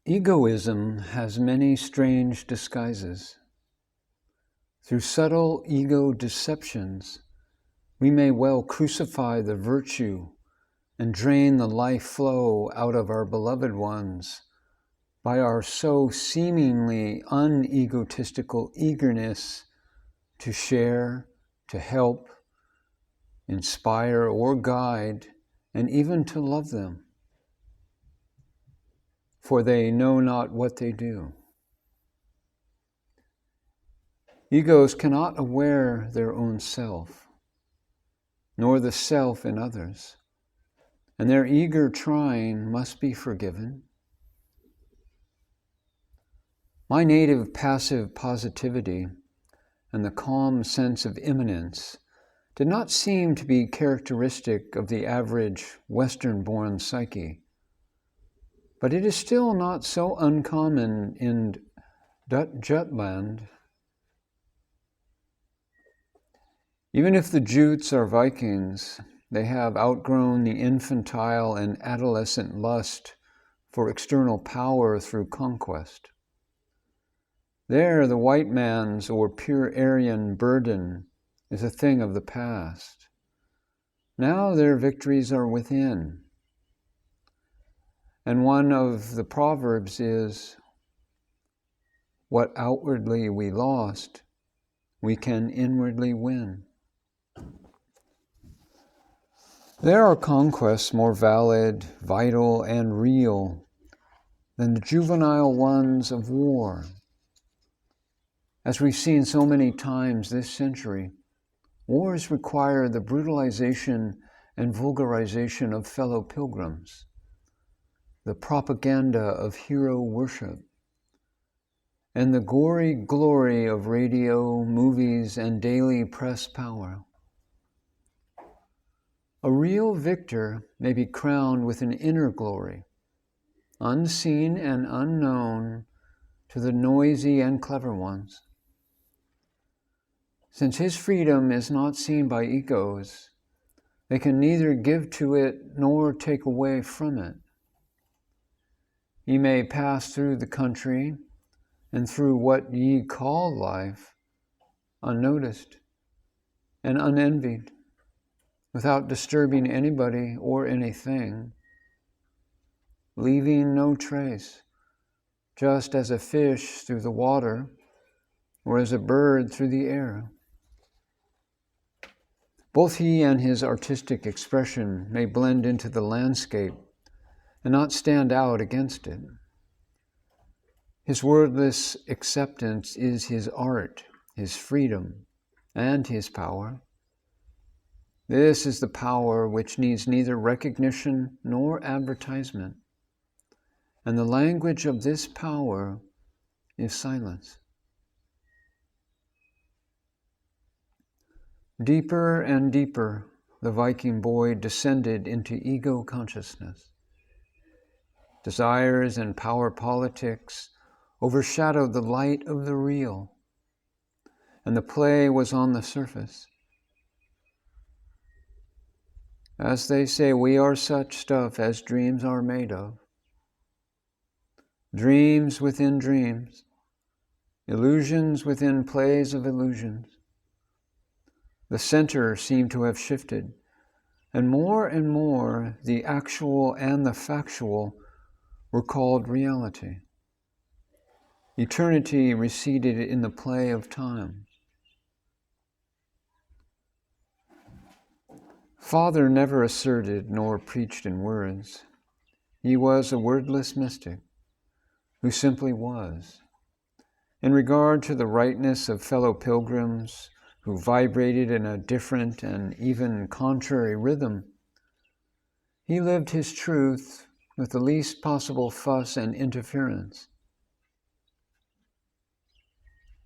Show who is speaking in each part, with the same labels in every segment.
Speaker 1: Egoism has many strange disguises. Through subtle ego deceptions, we may well crucify the virtue and drain the life flow out of our beloved ones by our so seemingly unegotistical eagerness to share, to help, inspire or guide, and even to love them. For they know not what they do. Egos cannot aware their own self, nor the self in others, and their eager trying must be forgiven. My native passive positivity and the calm sense of immanence did not seem to be characteristic of the average Western-born psyche, but it is still not so uncommon in Jutland. Even if the Jutes are Vikings, they have outgrown the infantile and adolescent lust for external power through conquest. There, the white man's or pure Aryan burden is a thing of the past. Now their victories are within. And one of the proverbs is, what outwardly we lost, we can inwardly win. There are conquests more valid, vital, and real than the juvenile ones of war. As we've seen so many times this century, wars require the brutalization and vulgarization of fellow pilgrims, the propaganda of hero worship, and the gory glory of radio, movies, and daily press power. A real victor may be crowned with an inner glory, unseen and unknown to the noisy and clever ones. Since his freedom is not seen by egos, they can neither give to it nor take away from it. He may pass through the country and through what ye call life, unnoticed and unenvied, without disturbing anybody or anything, leaving no trace, just as a fish through the water or as a bird through the air. Both he and his artistic expression may blend into the landscape and not stand out against it. His wordless acceptance is his art, his freedom, and his power. This is the power which needs neither recognition nor advertisement. And the language of this power is silence. Deeper and deeper, the Viking boy descended into ego consciousness. Desires and power politics overshadowed the light of the real, and the play was on the surface. As they say, we are such stuff as dreams are made of. Dreams within dreams, illusions within plays of illusions. The center seemed to have shifted, and more, the actual and the factual were called reality. Eternity receded in the play of time. Father never asserted nor preached in words. He was a wordless mystic who simply was. In regard to the rightness of fellow pilgrims who vibrated in a different and even contrary rhythm, he lived his truth with the least possible fuss and interference.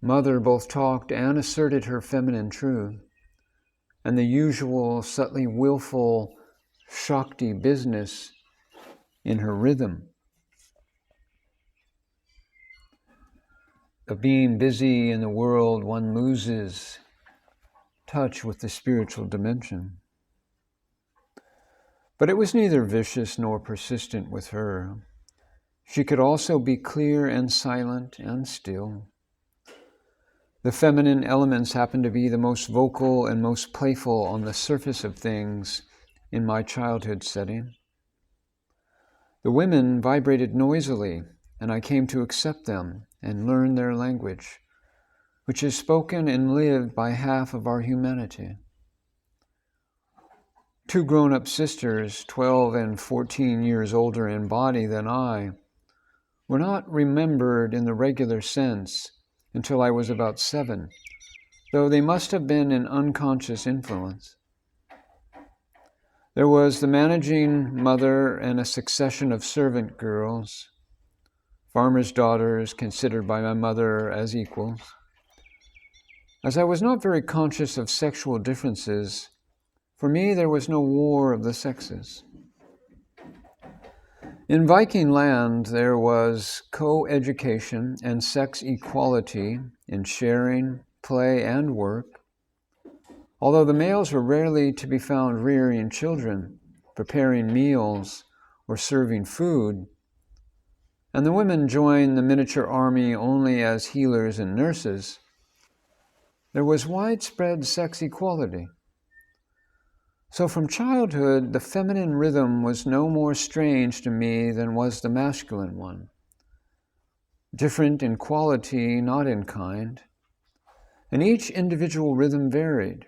Speaker 1: Mother both talked and asserted her feminine truth, and the usual subtly willful Shakti business in her rhythm of being busy in the world, one loses touch with the spiritual dimension. But it was neither vicious nor persistent with her. She could also be clear and silent and still. The feminine elements happened to be the most vocal and most playful on the surface of things in my childhood setting. The women vibrated noisily, and I came to accept them and learn their language, which is spoken and lived by half of our humanity. 2 grown-up sisters, 12 and 14 years older in body than I, were not remembered in the regular sense until I was about 7, though they must have been an unconscious influence. There was the managing mother and a succession of servant girls, farmers' daughters considered by my mother as equals. As I was not very conscious of sexual differences, for me there was no war of the sexes. In Viking land, there was co-education and sex equality in sharing, play, and work, although the males were rarely to be found rearing children, preparing meals, or serving food, and the women joined the miniature army only as healers and nurses. There was widespread sex equality. So from childhood, the feminine rhythm was no more strange to me than was the masculine one. Different in quality, not in kind. And each individual rhythm varied.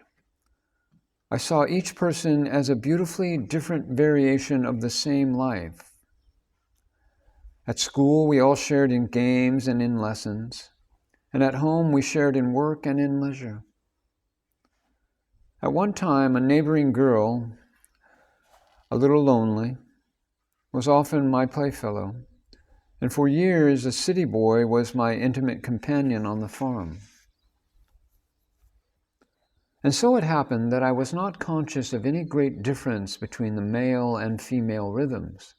Speaker 1: I saw each person as a beautifully different variation of the same life. At school, we all shared in games and in lessons. And at home, we shared in work and in leisure. At one time, a neighboring girl, a little lonely, was often my playfellow, and for years a city boy was my intimate companion on the farm. And so it happened that I was not conscious of any great difference between the male and female rhythms,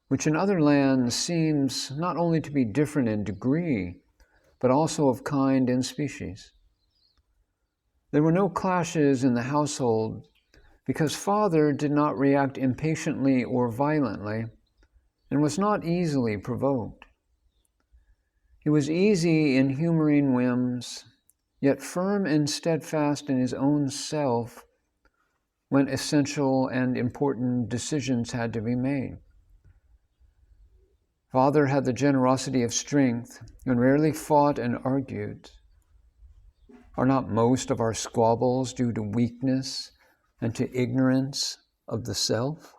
Speaker 1: which in other lands seems not only to be different in degree, but also of kind and species. There were no clashes in the household because father did not react impatiently or violently and was not easily provoked. He was easy in humoring whims, yet firm and steadfast in his own self when essential and important decisions had to be made. Father had the generosity of strength and rarely fought and argued. Are not most of our squabbles due to weakness and to ignorance of the self?